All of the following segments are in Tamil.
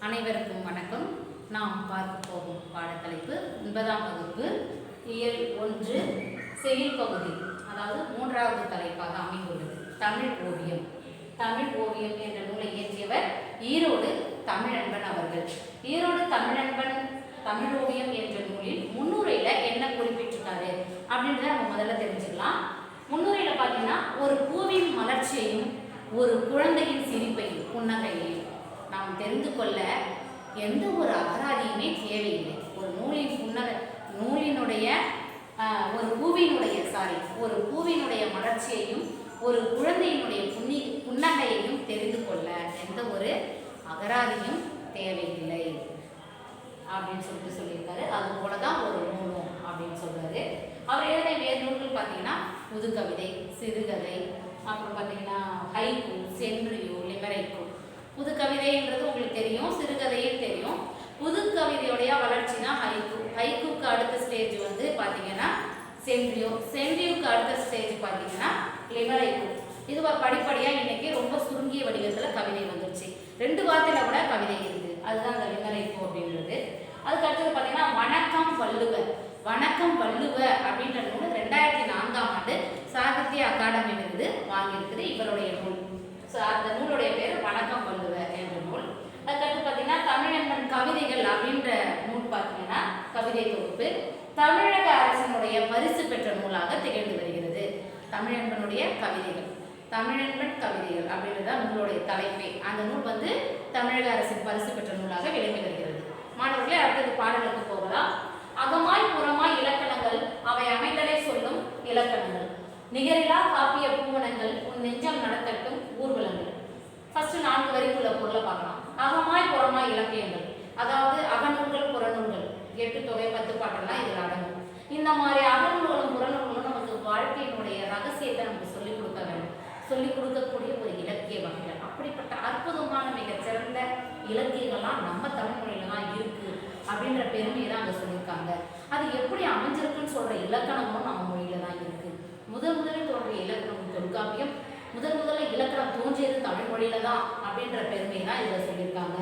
அனைவருக்கும் வணக்கம். நாம் பார்க்க போகும் பாடத்தலைப்பு 9ஆம் வகுப்பு இயல் 1 செயல் பகுதி, அதாவது 3வது தலைப்பாக அமைந்துள்ளது தமிழ் ஓவியம். தமிழ் ஓவியம் என்ற நூலை இயற்றியவர் ஈரோடு தமிழன்பன் அவர்கள். ஈரோடு தமிழன்பன் தமிழ் ஓவியம் என்ற நூலில் முன்னுரையில என்ன குறிப்பிட்டிருக்காரு அப்படின்றத நம்ம முதல்ல தெரிஞ்சுக்கலாம். முன்னுரையில பார்த்தீங்கன்னா, ஒரு பூவின் மலர்ச்சியையும் ஒரு குழந்தையின் சிரிப்பையும் புன்னகையையும் நாம் தெரிந்து கொள்ள எந்த ஒரு அகராதியுமே தேவையில்லை. ஒரு நூலினுடைய ஒரு பூவினுடைய மலர்ச்சியையும் ஒரு குழந்தையினுடைய புன்னகையையும் தெரிந்து கொள்ள எந்த ஒரு அகராதியும் தேவையில்லை அப்படின்னு சொல்லியிருக்காரு. அது போலதான் ஒரு நூலும் அப்படின்னு சொல்றாரு. அவர் எழுதிய வேறு நூல்கள் பார்த்தீங்கன்னா புதுக்கவிதை, சிறுகதை, அப்புறம் பார்த்தீங்கன்னா ஹைக்கூ, சென்ட்ரியோ, லிமெரைக்கோ. புது கவிதைன்றது உங்களுக்கு தெரியும், சிறுகதையும் தெரியும். புது கவிதையுடைய வளர்ச்சி தான் ஹைக்கூ. ஹைக்கூக்கு அடுத்த ஸ்டேஜ் வந்து பார்த்தீங்கன்னா சென்ட்ரியோக்கு அடுத்த ஸ்டேஜ் பார்த்தீங்கன்னா லிமெரைக்கோ. இது படிப்படியாக இன்னைக்கு ரொம்ப சுருங்கிய வடிவத்தில் கவிதை வந்துருச்சு. 2 வார்த்தையில கூட கவிதை இருக்குது. அதுதான் அந்த லிமெரைக்கோ அப்படின்றது. அதுக்கு அடுத்தது பார்த்தீங்கன்னா வணக்கம் வள்ளுவ. வணக்கம் வள்ளுவ அப்படின்ற நூல் 2004ஆம் ஆண்டு சாகித்ய அகாடமி விருது வாங்கியிருக்குது இவருடைய நூல். அந்த நூலுடைய பேர் வணக்கம் வள்ளுவ என்ற நூல். அதுக்கடுத்து பார்த்தீங்கன்னா தமிழன்பன் கவிதைகள் அப்படின்ற நூல் பார்த்தீங்கன்னா கவிதை தொகுப்பு தமிழக அரசினுடைய பரிசு பெற்ற நூலாக திகழ்ந்து வருகிறது. தமிழன்பனுடைய கவிதைகள், தமிழன்பன் கவிதைகள் அப்படின்றத நூலுடைய தலைப்பே. அந்த நூல் வந்து தமிழக அரசின் பரிசு பெற்ற நூலாக விளங்கி வருகிறது. மாணவர்களே, அடுத்தது பாடலுக்கு போகலாம். அகமாய் புறமாய் இலக்கணங்கள், அவை அமைந்ததை சொல்லும் இலக்கணங்கள், நிகரிலா காப்பிய பூவனங்கள், உன் நெஞ்சம் நடத்தட்டும் ஊர்வலங்கள். ஃபர்ஸ்ட் 4 வரிக்குள்ள பொருளை பார்க்கலாம். அகமாய் புறமாய் இலக்கியங்கள், அதாவது அகநூல்கள், புறநூல்கள், 8 தொகை 10 பாட்டெல்லாம் இதில் அடங்கும். இந்த மாதிரி அகநூல்களும் புறநூல்களும் நமக்கு வாழ்க்கையினுடைய ரகசியத்தை நமக்கு சொல்லிக் கொடுக்க வேண்டும், சொல்லிக் கொடுக்கக்கூடிய ஒரு இலக்கிய வகைகள். அப்படிப்பட்ட அற்புதமான மிகச்சிறந்த இலக்கியங்கள்லாம் நம்ம தமிழ் மொழியில தான் இருக்கு அப்படின்ற பெருமையை தான் அங்கே சொல்லியிருக்காங்க. அது எப்படி அமைஞ்சிருக்குன்னு சொல்ற இலக்கணமும் நம்ம மொழியில தான் இருக்கு. முதலில் தோன்றிய இலக்கணம் தொல்காப்பியம். முதல்ல இலக்கணம் தோன்றியது தமிழ் மொழியில தான் அப்படின்ற பெருமையை தான் இதில் சொல்லியிருக்காங்க.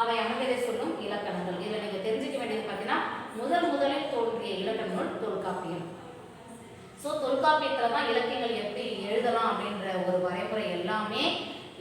அவை அமைந்ததை சொல்லும் இலக்கணங்கள். இதில் நீங்க தெரிஞ்சுக்க வேண்டியது பார்த்தீங்கன்னா, முதலில் தோன்றிய இலக்கண நூல் தொல்காப்பியம். ஸோ தொல்காப்பியத்தில் தான் இலக்கியங்கள் எப்படி எழுதலாம் அப்படின்ற ஒரு வரைமுறை எல்லாமே.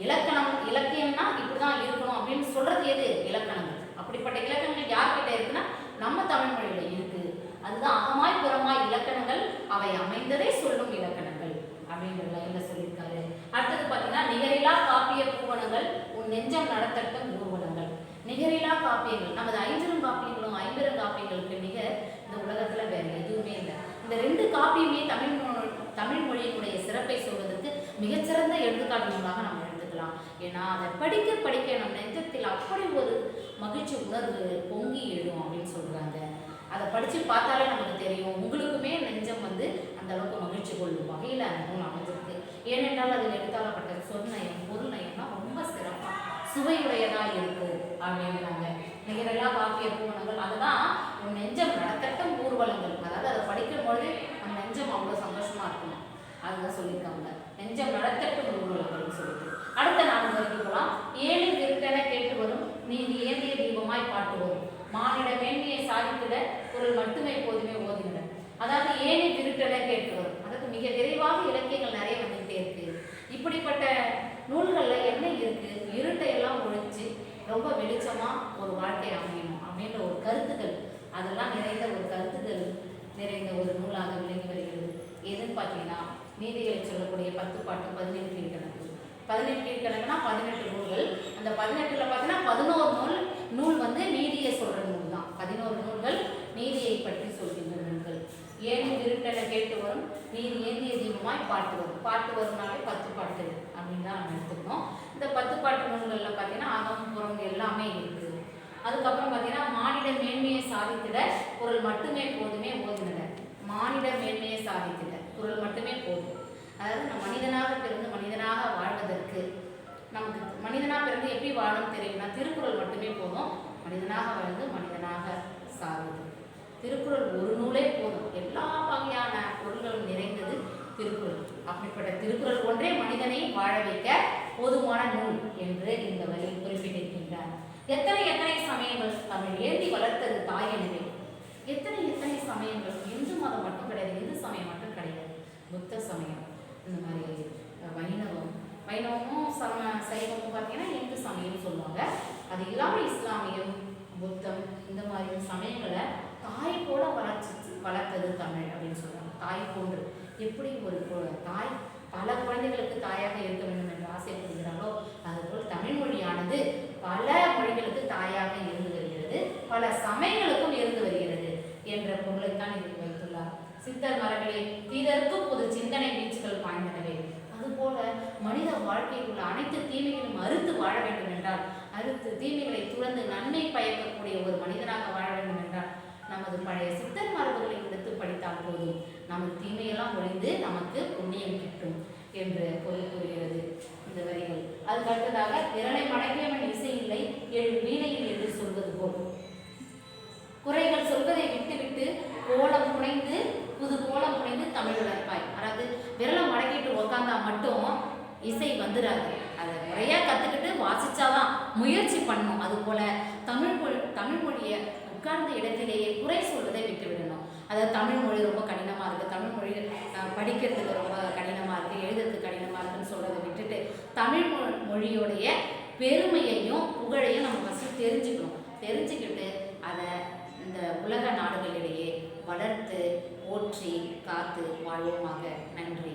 இலக்கியம்னா இப்படிதான் இருக்கணும் அப்படின்னு சொல்றது எது? இலக்கணங்கள். அப்படிப்பட்ட இலக்கணங்கள் யார்கிட்ட இருக்குன்னா நம்ம தமிழ் மொழியில இருக்கு. அதுதான் அகமாய் புறமாய் இலக்கணங்கள், அவை அமைந்ததை சொல்லும் இலக்கணங்கள் அப்படின்ற லைன்ல சொல்லியிருக்காரு. அடுத்தது பார்த்தீங்கன்னா நிகரிலா காப்பிய பூவனங்கள், உன் நெஞ்சம் நடத்தட்டும் ஊர்வலங்கள். நிகரிலா காப்பியங்கள், நமது 5 காப்பியங்களும் 50 காப்பியங்களுக்கு நிகர் இந்த உலகத்துல வேற எதுவுமே இல்லை. இந்த 2 காப்பியுமே தமிழ் மொழியினுடைய சிறப்பை சொல்வதற்கு மிகச்சிறந்த எடுத்துக்காட்டு நூலாக நம்ம எடுத்துக்கலாம். ஏன்னா அதை படிக்க நம் நெஞ்சத்தில் அப்படி ஒரு மகிழ்ச்சி உணர்வு பொங்கி எழும் அப்படின்னு சொல்றாங்க. அதை படித்து பார்த்தாலே நமக்கு தெரியும். உங்களுக்குமே நெஞ்சம் வந்து அந்த அளவுக்கு மகிழ்ச்சி கொள்ளும் வகையில் அந்த நூல் அமைஞ்சிருக்கு. ஏனென்றால் அதில் எடுத்தாலப்பட்ட சொற்நயம், பொருள் நயம்லாம் ரொம்ப சிறப்பாக சுவையுடையதாக இருக்கு அப்படிங்கிறாங்க. நிகரெல்லாம் காப்பிய பூவனங்கள், அதுதான் உன் நெஞ்சம் நடத்தட்டும் ஊர்வலங்கள். அதாவது அதை படிக்கும் பொழுது நம்ம நெஞ்சம் அவ்வளோ சந்தோஷமா இருக்கணும். அதுதான் சொல்லியிருக்காங்க, நெஞ்சம் நடத்தட்டும் ஊர்வலங்கள்னு சொல்லிட்டு. அடுத்த 4 வரைக்கும் போகலாம். ஏழு விருட்டென கேட்டு வரும், நீதி ஏந்திய தீபமாய் பாட்டு வரும், மானிட மேன்மையை சாதித்திட பொருள் மட்டுமே போதுமே ஓதிவிட. அதாவது ஏழு விருட்டென கேட்டு வரும், அதாவது மிக விரைவாக இலக்கியங்கள் நிறைய வந்துகிட்டே இருக்கு. இப்படிப்பட்ட நூல்கள்ல என்ன இருக்கு? இருட்டையெல்லாம் ஒழிச்சு ரொம்ப வெளிச்சமா ஒரு வாழ்க்கை அமையணும் அப்படின்ற ஒரு கருத்துக்கள், அதெல்லாம் நிறைந்த ஒரு கருத்துக்கள் நிறைந்த ஒரு நூலாக விளங்கி வருகிறது. எதுன்னு பார்த்தீங்கன்னா, நீதிகளை சொல்லக்கூடிய 10 பாட்டு, 18 கீழ்கணக்கு. 18 கீழ்கணக்குனா 18 நூல்கள். அந்த 18ல பார்த்தீங்கன்னா 11 நூல் வந்து நீதியை சொல்ற நூல் தான். 11 நூல்கள் நீதியை பற்றி சொல்கின்ற நூல்கள். ஏழு விருட்டென கேட்டு வரும், நீதி ஏந்திய தீபமாய் பாட்டு வரும். பாட்டு வரும்னாலே 10 பாட்டு அப்படின்னு தான் நம்ம எடுத்துக்கணும். இந்த 10 பாட்டு நூல்களில் பார்த்தீங்கன்னா அகம் புறம் எல்லாமே இருக்குது. அதுக்கப்புறம் பார்த்தீங்கன்னா மானிட மேன்மையை சாதித்திட குரல் மட்டுமே போதுமே ஓதுனட. மானிட மேன்மையை சாதித்திட குரல் மட்டுமே போதும். அதாவது நம்ம மனிதனாக பிறந்து மனிதனாக வாழ்வதற்கு, நமக்கு மனிதனாக பிறந்து எப்படி வாழணும் தெரியும்னா திருக்குறள் மட்டுமே போதும். மனிதனாக வாழ்ந்து மனிதனாக சாகுது. திருக்குறள் ஒரு நூலே போதும். எல்லா வகையான பொருள்களும் நிறைந்தது திருக்குறள். அப்படிப்பட்ட திருக்குறள் ஒன்றே மனிதனை வாழ வைக்க போதுமான நூல் என்று இந்த வழியில் குறிப்பிட்டிருக்கின்றார். எத்தனை சமயங்கள் தமிழ் ஏந்தி வளர்த்தது தாய் எனவே. எத்தனை எத்தனை சமயங்கள், இந்து மதம் மட்டும் கிடையாது, இந்து சமயம் மட்டும் கிடையாது, புத்த சமயம், இந்த மாதிரி வைணவமும் சைவமும் பார்த்தீங்கன்னா இந்து சமயம் சொல்லுவாங்க. அது இல்லாமல் இஸ்லாமியம், புத்தம், இந்த மாதிரி சமயங்களை தாய் போல வளர்த்தது தமிழ் அப்படின்னு சொல்லுவாங்க. தாய் போன்று எப்படி ஒரு தாய் பல குழந்தைகளுக்கு தாயாக இருக்க வேண்டும் என்று ஆசைப்படுகிறாரோ, அதுபோல் தமிழ் மொழியானது பல மொழிகளுக்கு தாயாக இருந்து வருகிறது, பல சமயங்களுக்கும் இருந்து வருகிறது என்ற பொருளைத்தான் இதில் வைத்துள்ளார். சித்தர் மரங்களே தீதற்கு பொது சிந்தனை வீச்சுகள் பாய்ந்தனவே. அதுபோல மனித வாழ்க்கையில் உள்ள அனைத்து தீமைகளும் அறுத்து வாழ வேண்டும் என்றால், அறுத்து தீமைகளை துறந்து நன்மை பயக்கக்கூடிய ஒரு மனிதனாக வாழ வேண்டும் என்றால், நமது பழைய சித்தர் மரபுகளை எடுத்து படித்தால் போதும், நமது தீமையெல்லாம் ஒழிந்து நமக்கு புண்ணியம் கிட்டும் என்று பொருள் கூறுகிறது இந்த வரிகள். அதுக்கு அடுத்ததாக, விரலை மடக்கியவன் இசை இல்லை, ஏழு வீணையில் என்று சொல்வது போல் குறைகள் சொல்வதை விட்டுவிட்டு கோலம் புனைந்து புது கோலம் புனைந்து தமிழ் வளர்ப்பாய். அதாவது விரலை மடக்கிட்டு உக்காந்தா மட்டும் இசை வந்துடாது, அதை முறையாக கற்றுக்கிட்டு வாசிச்சாதான் முயற்சி பண்ணணும். அதுபோல தமிழ் மொழியை உட்கார்ந்த இடத்திலேயே குறை சொல்வதை விட்டு விடணும். அதாவது தமிழ் மொழி ரொம்ப கடினமாக இருக்குது, தமிழ் மொழி படிக்கிறதுக்கு ரொம்ப கடினமாக இருக்குது, எழுதுறதுக்கு கடினமாக இருக்குதுன்னு சொல்கிறத விட்டுட்டு தமிழ் மொழியோடைய பெருமையையும் புகழையும் நம்ம ஃபஸ்ட்டு தெரிஞ்சுக்கிட்டு அதை இந்த உலக நாடுகளிடையே வளர்த்து போற்றி காத்து வாழ்வோமாக. நன்றி.